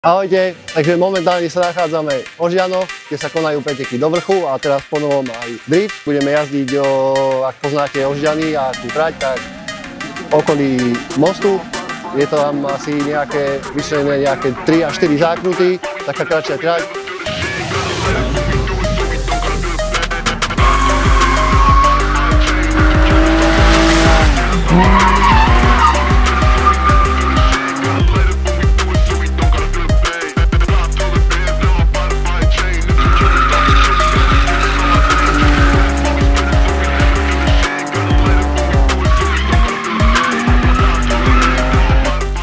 Ahojte, takže momentálne sa nachádzame v Ožďanoch, kde sa konajú preteky do vrchu a teraz ponovom aj drift. Budeme jazdiť, ak poznáte Ožďany a tú trať, tak okolí mostu. Je to tam asi nejaké vyšlené nejaké 3 až 4 zákruty, taká kratšia trať.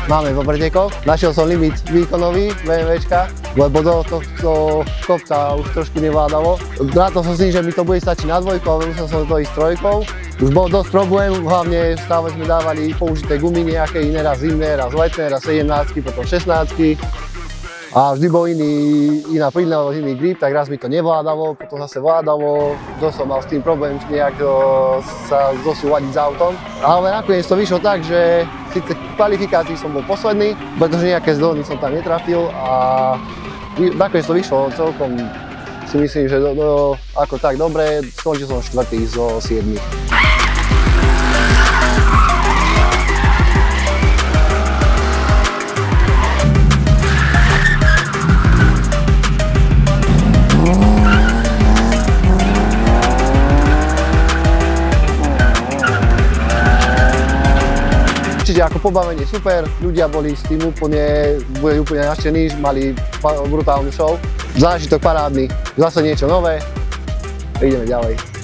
Máme po pretekoch. Našiel som limit výkonový BMWčka, lebo do tohto kopca už trošku nevládalo. Rátal som si, že mi to bude stačiť na dvojku, ale musel som to ísť trojkou. Už bol dosť problém, hlavne stále sme dávali použité gumy nejaké, iné raz zimné, raz letné, raz 17, potom 16. A vždy bol iná plyna, iný grip, tak raz mi to nevládalo, potom zase vládalo. Dosť som mal s tým problém nejak sa zosúľadiť s autom. Ale nakoniec to vyšlo tak, že síce v kvalifikácii som bol posledný, pretože nejaké zdolny som tam netrafil a nakoniec to vyšlo celkom, si myslím, že ako tak dobre, skončil som 4. zo 7. Čiže ako pobavenie super, ľudia boli s tým úplne nadšení, mali brutálnu show. Zážitok parádny, zase niečo nové, ideme ďalej.